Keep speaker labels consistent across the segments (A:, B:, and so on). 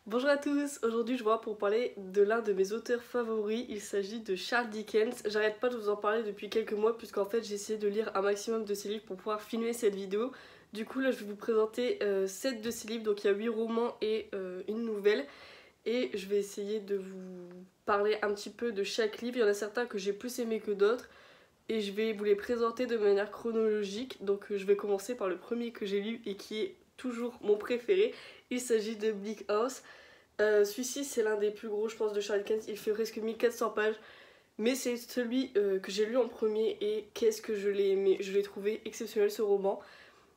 A: Bonjour à tous, aujourd'hui je vous vois pour parler de l'un de mes auteurs favoris, il s'agit de Charles Dickens. J'arrête pas de vous en parler depuis quelques mois puisqu'en fait j'ai essayé de lire un maximum de ses livres pour pouvoir filmer cette vidéo. Du coup là je vais vous présenter 7 de ses livres, donc il y a 8 romans et une nouvelle. Et je vais essayer de vous parler un petit peu de chaque livre, il y en a certains que j'ai plus aimé que d'autres. Et je vais vous les présenter de manière chronologique, donc je vais commencer par le premier que j'ai lu et qui est toujours mon préféré. Il s'agit de Bleak House. Celui-ci c'est l'un des plus gros je pense de Charles Dickens, il fait presque 1400 pages. Mais c'est celui que j'ai lu en premier et qu'est-ce que je l'ai aimé. Je l'ai trouvé exceptionnel ce roman.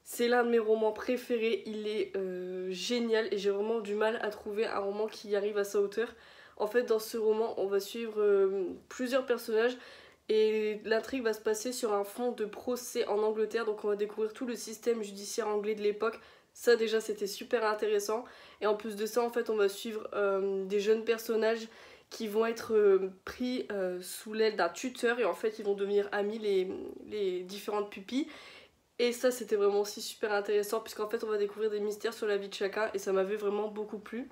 A: C'est l'un de mes romans préférés, il est génial et j'ai vraiment du mal à trouver un roman qui arrive à sa hauteur. En fait dans ce roman on va suivre plusieurs personnages et l'intrigue va se passer sur un fond de procès en Angleterre, donc on va découvrir tout le système judiciaire anglais de l'époque. Ça déjà c'était super intéressant. Et en plus de ça en fait on va suivre des jeunes personnages qui vont être pris sous l'aile d'un tuteur et en fait ils vont devenir amis les différentes pupilles. Et ça c'était vraiment aussi super intéressant puisqu'en fait on va découvrir des mystères sur la vie de chacun et ça m'avait vraiment beaucoup plu.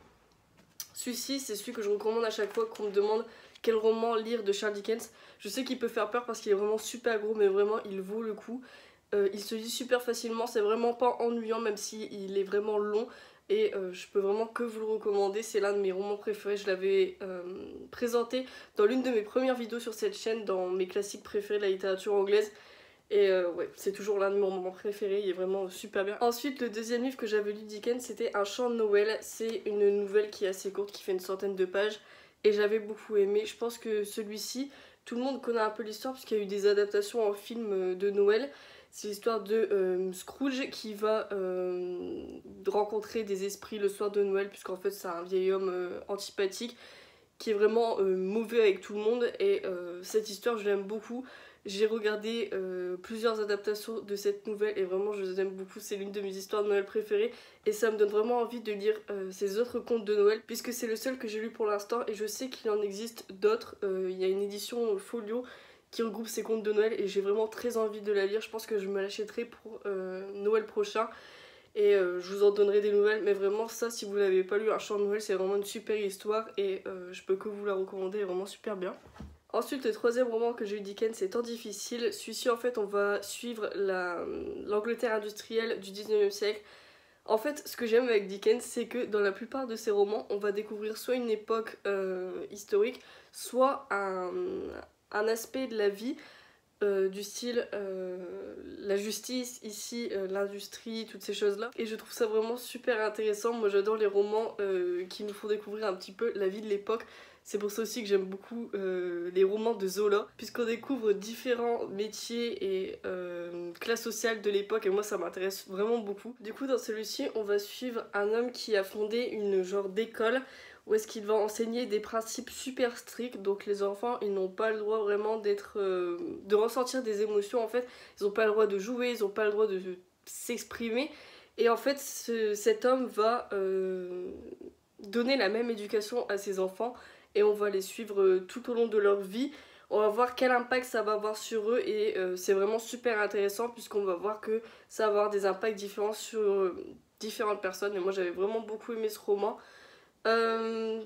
A: Celui-ci, c'est celui que je recommande à chaque fois qu'on me demande quel roman lire de Charles Dickens. Je sais qu'il peut faire peur parce qu'il est vraiment super gros, mais vraiment il vaut le coup. Il se lit super facilement, c'est vraiment pas ennuyant même s'il est vraiment long. Et je peux vraiment que vous le recommander, c'est l'un de mes romans préférés. Je l'avais présenté dans l'une de mes premières vidéos sur cette chaîne, dans mes classiques préférés de la littérature anglaise. Et ouais, c'est toujours l'un de mes romans préférés, il est vraiment super bien. Ensuite, le deuxième livre que j'avais lu de Dickens, c'était Un chant de Noël. C'est une nouvelle qui est assez courte, qui fait une centaine de pages. Et j'avais beaucoup aimé. Je pense que celui-ci, tout le monde connaît un peu l'histoire, puisqu'il y a eu des adaptations en film de Noël. C'est l'histoire de Scrooge qui va rencontrer des esprits le soir de Noël, puisqu'en fait c'est un vieil homme antipathique qui est vraiment mauvais avec tout le monde. Et cette histoire, je l'aime beaucoup. J'ai regardé plusieurs adaptations de cette nouvelle et vraiment je les aime beaucoup, c'est l'une de mes histoires de Noël préférées et ça me donne vraiment envie de lire ces autres contes de Noël puisque c'est le seul que j'ai lu pour l'instant et je sais qu'il en existe d'autres. Il y a une édition folio qui regroupe ces contes de Noël et j'ai vraiment très envie de la lire, je pense que je me l'achèterai pour Noël prochain et je vous en donnerai des nouvelles, mais vraiment ça, si vous l'avez pas lu, Un chant de Noël, c'est vraiment une super histoire et je peux que vous la recommander, elle est vraiment super bien. Ensuite, le troisième roman que j'ai eu Dickens, c'est Temps difficile. Celui-ci, en fait, on va suivre l'Angleterre industrielle du 19e siècle. En fait, ce que j'aime avec Dickens, c'est que dans la plupart de ses romans, on va découvrir soit une époque historique, soit un aspect de la vie du style la justice, ici l'industrie, toutes ces choses-là. Et je trouve ça vraiment super intéressant. Moi j'adore les romans qui nous font découvrir un petit peu la vie de l'époque. C'est pour ça aussi que j'aime beaucoup les romans de Zola, puisqu'on découvre différents métiers et classes sociales de l'époque, et moi ça m'intéresse vraiment beaucoup. Du coup dans celui-ci, on va suivre un homme qui a fondé une genre d'école où est-ce qu'il va enseigner des principes super stricts, donc les enfants ils n'ont pas le droit vraiment d'être de ressentir des émotions en fait, ils n'ont pas le droit de jouer, ils n'ont pas le droit de s'exprimer et en fait cet homme va donner la même éducation à ses enfants et on va les suivre tout au long de leur vie. On va voir quel impact ça va avoir sur eux et c'est vraiment super intéressant puisqu'on va voir que ça va avoir des impacts différents sur différentes personnes et moi j'avais vraiment beaucoup aimé ce roman.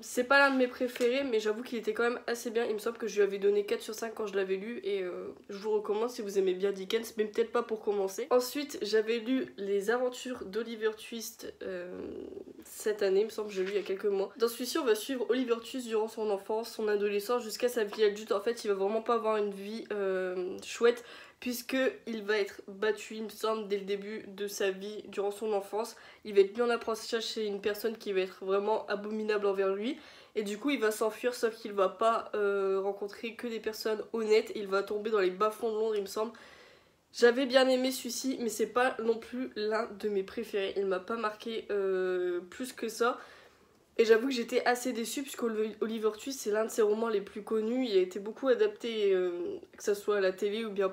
A: C'est pas l'un de mes préférés, mais j'avoue qu'il était quand même assez bien. Il me semble que je lui avais donné 4 sur 5 quand je l'avais lu et je vous recommande si vous aimez bien Dickens, mais peut-être pas pour commencer. Ensuite, j'avais lu Les Aventures d'Oliver Twist cette année, il me semble que j'ai lu il y a quelques mois. Dans celui-ci, on va suivre Oliver Twist durant son enfance, son adolescence, jusqu'à sa vie adulte. En fait, il va vraiment pas avoir une vie chouette, puisqu'il va être battu, il me semble, dès le début de sa vie, durant son enfance. Il va être mis en apprentissage chez une personne qui va être vraiment abominable envers lui. Et du coup, il va s'enfuir, sauf qu'il va pas rencontrer que des personnes honnêtes. Il va tomber dans les bas-fonds de Londres, il me semble. J'avais bien aimé celui-ci, mais c'est pas non plus l'un de mes préférés. Il m'a pas marqué plus que ça. Et j'avoue que j'étais assez déçue puisqu'Oliver Twist c'est l'un de ses romans les plus connus, il a été beaucoup adapté que ce soit à la télé ou bien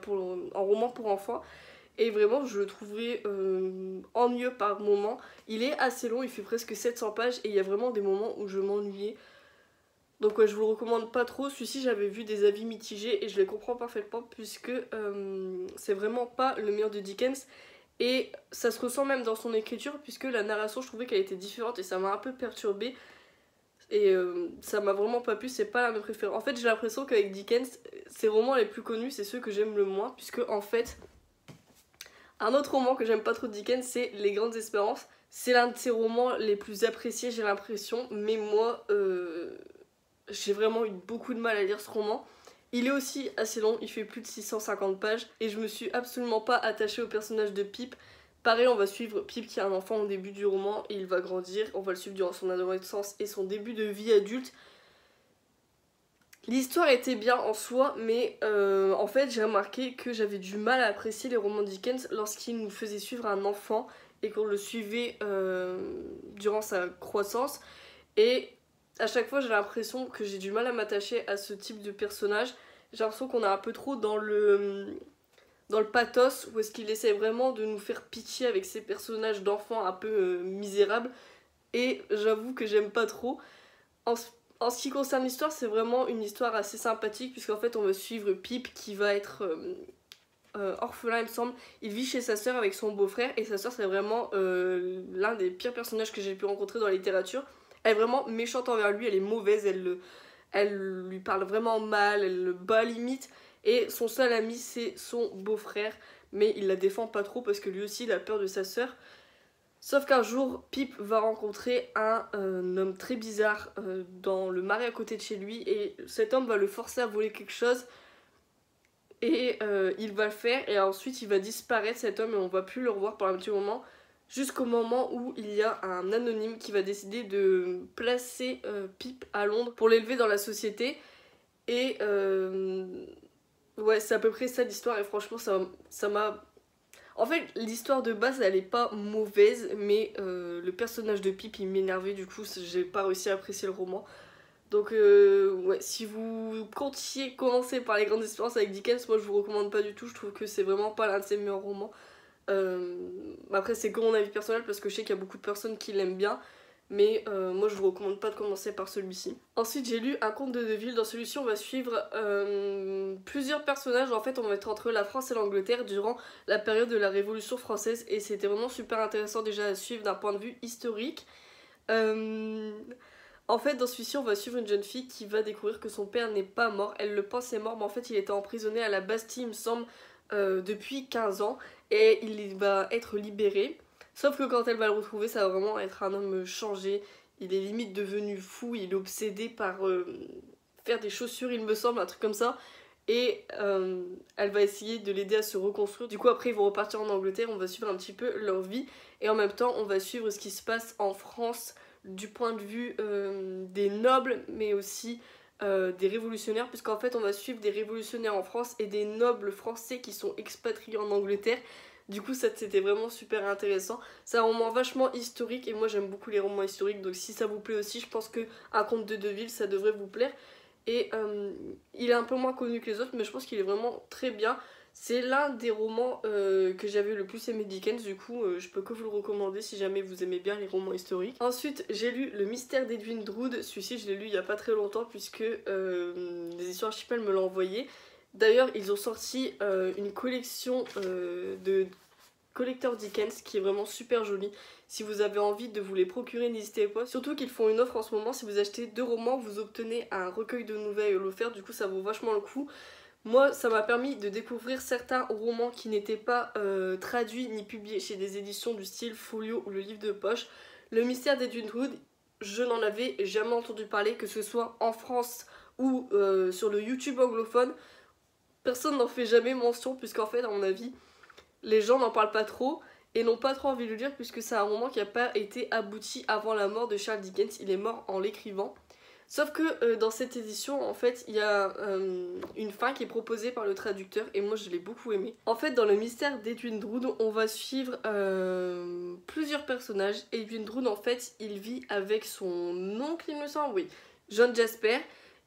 A: en roman pour enfants et vraiment je le trouverais ennuyeux par moments. Il est assez long, il fait presque 700 pages et il y a vraiment des moments où je m'ennuyais. Donc ouais, je vous le recommande pas trop, celui-ci j'avais vu des avis mitigés et je les comprends parfaitement puisque c'est vraiment pas le meilleur de Dickens. Et ça se ressent même dans son écriture puisque la narration je trouvais qu'elle était différente et ça m'a un peu perturbée. et ça m'a vraiment pas plu, c'est pas la même préférée. En fait j'ai l'impression qu'avec Dickens, ces romans les plus connus c'est ceux que j'aime le moins, puisque en fait un autre roman que j'aime pas trop de Dickens c'est Les Grandes Espérances. C'est l'un de ses romans les plus appréciés j'ai l'impression, mais moi j'ai vraiment eu beaucoup de mal à lire ce roman. Il est aussi assez long, il fait plus de 650 pages et je me suis absolument pas attachée au personnage de Pip. Pareil, on va suivre Pip qui a un enfant au début du roman et il va grandir, on va le suivre durant son adolescence et son début de vie adulte. L'histoire était bien en soi, mais en fait j'ai remarqué que j'avais du mal à apprécier les romans Dickens lorsqu'il nous faisait suivre un enfant et qu'on le suivait durant sa croissance. Et à chaque fois j'ai l'impression que j'ai du mal à m'attacher à ce type de personnage. J'ai l'impression qu'on est un peu trop dans le pathos, où est-ce qu'il essaie vraiment de nous faire pitié avec ces personnages d'enfants un peu misérables. Et j'avoue que j'aime pas trop. En ce qui concerne l'histoire, c'est vraiment une histoire assez sympathique, puisqu'en fait on va suivre Pip qui va être orphelin il me semble. Il vit chez sa sœur avec son beau-frère, et sa sœur c'est vraiment l'un des pires personnages que j'ai pu rencontrer dans la littérature. Elle est vraiment méchante envers lui, elle est mauvaise, elle lui parle vraiment mal, elle le bat limite. Et son seul ami c'est son beau-frère, mais il la défend pas trop parce que lui aussi il a peur de sa sœur. Sauf qu'un jour, Pip va rencontrer un homme très bizarre dans le marais à côté de chez lui, et cet homme va le forcer à voler quelque chose. Et il va le faire, et ensuite il va disparaître cet homme et on va plus le revoir pendant un petit moment. Jusqu'au moment où il y a un anonyme qui va décider de placer Pip à Londres pour l'élever dans la société. Et ouais, c'est à peu près ça l'histoire, et franchement ça m'a... En fait, l'histoire de base elle est pas mauvaise, mais le personnage de Pip il m'énervait, du coup j'ai pas réussi à apprécier le roman. Donc ouais, si vous comptiez commencer par Les Grandes Espérances avec Dickens, moi je vous recommande pas du tout, je trouve que c'est vraiment pas l'un de ses meilleurs romans. Après c'est que mon avis personnel parce que je sais qu'il y a beaucoup de personnes qui l'aiment bien, mais moi je vous recommande pas de commencer par celui-ci. Ensuite j'ai lu Un conte de Deville. Dans celui-ci on va suivre plusieurs personnages. En fait on va être entre la France et l'Angleterre durant la période de la Révolution française, et c'était vraiment super intéressant déjà à suivre d'un point de vue historique. En fait dans celui-ci on va suivre une jeune fille qui va découvrir que son père n'est pas mort. Elle le pensait mort, mais en fait il était emprisonné à la Bastille il me semble depuis 15 ans, et il va être libéré. Sauf que quand elle va le retrouver, ça va vraiment être un homme changé. Il est limite devenu fou, il est obsédé par faire des chaussures, il me semble, un truc comme ça. Et elle va essayer de l'aider à se reconstruire. Du coup, après, ils vont repartir en Angleterre, on va suivre un petit peu leur vie. Et en même temps, on va suivre ce qui se passe en France du point de vue des nobles, mais aussi des révolutionnaires, puisqu'en fait on va suivre des révolutionnaires en France et des nobles français qui sont expatriés en Angleterre. Du coup ça c'était vraiment super intéressant. C'est un roman vachement historique et moi j'aime beaucoup les romans historiques, donc si ça vous plaît aussi je pense que Un conte de Deville ça devrait vous plaire. Et il est un peu moins connu que les autres, mais je pense qu'il est vraiment très bien. C'est l'un des romans que j'avais le plus aimé Dickens, du coup je peux que vous le recommander si jamais vous aimez bien les romans historiques. Ensuite j'ai lu Le Mystère d'Edwin Drood. Celui-ci je l'ai lu il y a pas très longtemps puisque les éditions Archipel me l'ont envoyé. D'ailleurs ils ont sorti une collection de collecteurs Dickens qui est vraiment super jolie. Si vous avez envie de vous les procurer, n'hésitez pas. Surtout qu'ils font une offre en ce moment, si vous achetez 2 romans vous obtenez un recueil de nouvelles offert, du coup ça vaut vachement le coup. Moi, ça m'a permis de découvrir certains romans qui n'étaient pas traduits ni publiés chez des éditions du style Folio ou Le Livre de Poche. Le Mystère d'Edwin Drood, je n'en avais jamais entendu parler, que ce soit en France ou sur le YouTube anglophone. Personne n'en fait jamais mention, puisqu'en fait, à mon avis, les gens n'en parlent pas trop et n'ont pas trop envie de le lire, puisque c'est un roman qui n'a pas été abouti avant la mort de Charles Dickens. Il est mort en l'écrivant. Sauf que dans cette édition, en fait, il y a une fin qui est proposée par le traducteur et moi je l'ai beaucoup aimé. En fait, dans Le Mystère d'Edwin Drood, on va suivre plusieurs personnages. Edwin Drood, en fait, il vit avec son oncle, il me semble, oui, John Jasper.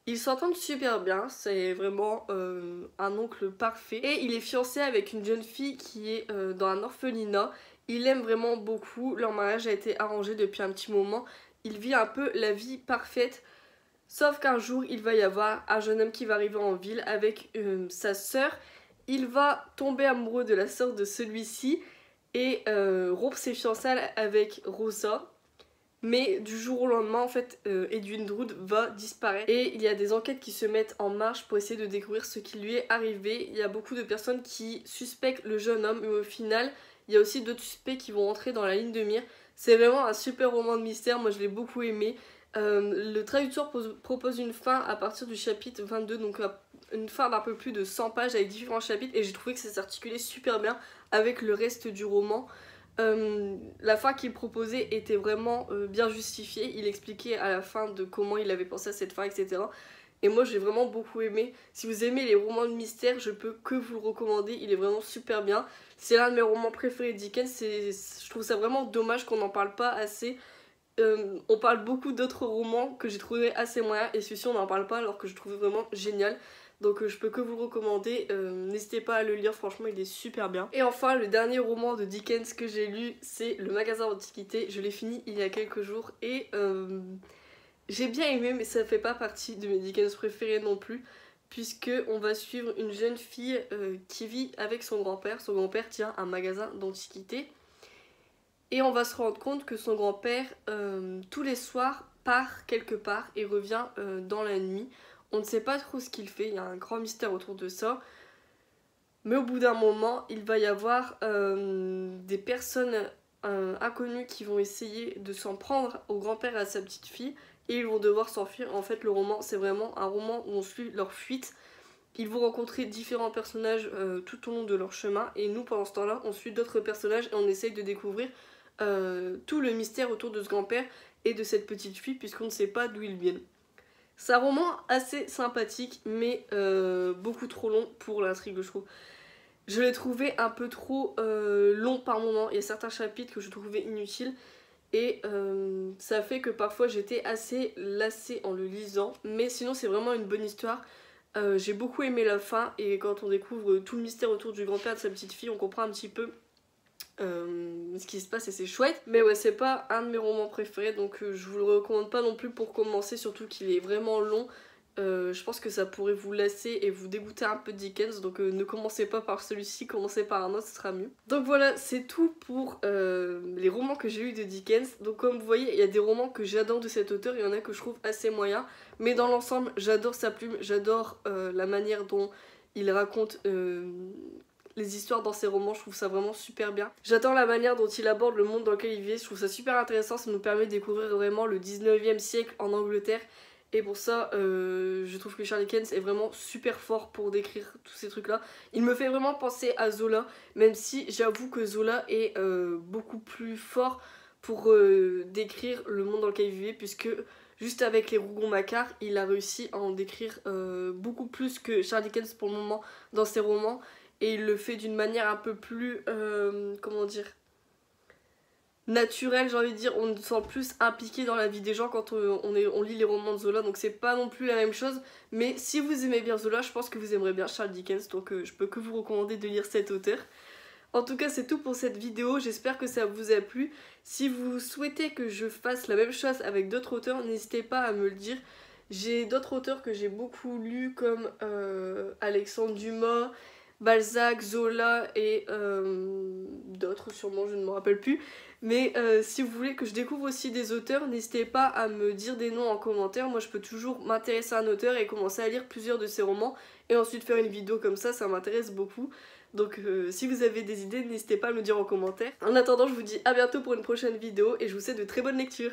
A: Ils s'entendent super bien, c'est vraiment un oncle parfait. Et il est fiancé avec une jeune fille qui est dans un orphelinat. Il l'aime vraiment beaucoup, leur mariage a été arrangé depuis un petit moment. Il vit un peu la vie parfaite. Sauf qu'un jour, il va y avoir un jeune homme qui va arriver en ville avec sa sœur. Il va tomber amoureux de la sœur de celui-ci et rompre ses fiançailles avec Rosa. mais du jour au lendemain en fait Edwin Drood va disparaître et il y a des enquêtes qui se mettent en marche pour essayer de découvrir ce qui lui est arrivé. Il y a beaucoup de personnes qui suspectent le jeune homme, mais au final il y a aussi d'autres suspects qui vont entrer dans la ligne de mire. C'est vraiment un super roman de mystère, moi je l'ai beaucoup aimé. Le traducteur propose une fin à partir du chapitre 22, donc une fin d'un peu plus de 100 pages avec différents chapitres, et j'ai trouvé que ça s'articulait super bien avec le reste du roman. La fin qu'il proposait était vraiment bien justifiée, il expliquait à la fin de comment il avait pensé à cette fin, etc. Et moi j'ai vraiment beaucoup aimé. Si vous aimez les romans de mystère, je peux que vous le recommander, il est vraiment super bien. C'est l'un de mes romans préférés de Dickens, je trouve ça vraiment dommage qu'on n'en parle pas assez. On parle beaucoup d'autres romans que j'ai trouvé assez moyens et celui-ci on n'en parle pas alors que je trouve vraiment génial. Donc je peux que vous le recommander, n'hésitez pas à le lire, franchement il est super bien. Et enfin le dernier roman de Dickens que j'ai lu, c'est Le Magasin d'Antiquités. Je l'ai fini il y a quelques jours et j'ai bien aimé, mais ça fait pas partie de mes Dickens préférés non plus, puisque on va suivre une jeune fille qui vit avec son grand-père. Son grand-père tient un magasin d'antiquités et on va se rendre compte que son grand-père tous les soirs part quelque part et revient dans la nuit. On ne sait pas trop ce qu'il fait, il y a un grand mystère autour de ça. Mais au bout d'un moment, il va y avoir des personnes inconnues qui vont essayer de s'en prendre au grand-père et à sa petite fille. Et ils vont devoir s'enfuir. En fait, le roman, c'est vraiment un roman où on suit leur fuite. Ils vont rencontrer différents personnages tout au long de leur chemin. Et nous, pendant ce temps-là, on suit d'autres personnages et on essaye de découvrir tout le mystère autour de ce grand-père et de cette petite fille, puisqu'on ne sait pas d'où ils viennent. C'est un roman assez sympathique, mais beaucoup trop long pour l'intrigue, je trouve. Je l'ai trouvé un peu trop long par moment. Il y a certains chapitres que je trouvais inutiles. Et ça fait que parfois j'étais assez lassée en le lisant. Mais sinon c'est vraiment une bonne histoire. J'ai beaucoup aimé la fin. Et quand on découvre tout le mystère autour du grand-père de sa petite fille, on comprend un petit peu ce qui se passe et c'est chouette. Mais ouais, c'est pas un de mes romans préférés, donc je vous le recommande pas non plus pour commencer, surtout qu'il est vraiment long. Je pense que ça pourrait vous lasser et vous dégoûter un peu de Dickens, donc ne commencez pas par celui-ci, commencez par un autre, ce sera mieux. Donc voilà, c'est tout pour les romans que j'ai eu de Dickens. Donc comme vous voyez, il y a des romans que j'adore de cet auteur, il y en a que je trouve assez moyens, mais dans l'ensemble, j'adore sa plume, j'adore la manière dont il raconte les histoires dans ses romans, je trouve ça vraiment super bien. J'adore la manière dont il aborde le monde dans lequel il vit, je trouve ça super intéressant, ça nous permet de découvrir vraiment le 19e siècle en Angleterre. Et pour ça, je trouve que Charles Dickens est vraiment super fort pour décrire tous ces trucs-là. Il me fait vraiment penser à Zola, même si j'avoue que Zola est beaucoup plus fort pour décrire le monde dans lequel il vivait, puisque juste avec les Rougon-Macquart, il a réussi à en décrire beaucoup plus que Charles Dickens pour le moment dans ses romans. Et il le fait d'une manière un peu plus, comment dire, naturelle, j'ai envie de dire. On se sent plus impliqué dans la vie des gens quand on lit les romans de Zola, donc c'est pas non plus la même chose. Mais si vous aimez bien Zola, je pense que vous aimerez bien Charles Dickens, donc je peux que vous recommander de lire cet auteur. En tout cas, c'est tout pour cette vidéo, j'espère que ça vous a plu. Si vous souhaitez que je fasse la même chose avec d'autres auteurs, n'hésitez pas à me le dire. J'ai d'autres auteurs que j'ai beaucoup lus, comme Alexandre Dumas, Balzac, Zola et d'autres sûrement, je ne me rappelle plus. Mais si vous voulez que je découvre aussi des auteurs, n'hésitez pas à me dire des noms en commentaire. Moi je peux toujours m'intéresser à un auteur et commencer à lire plusieurs de ses romans et ensuite faire une vidéo comme ça m'intéresse beaucoup. Donc si vous avez des idées, n'hésitez pas à me le dire en commentaire. En attendant, je vous dis à bientôt pour une prochaine vidéo et je vous souhaite de très bonnes lectures.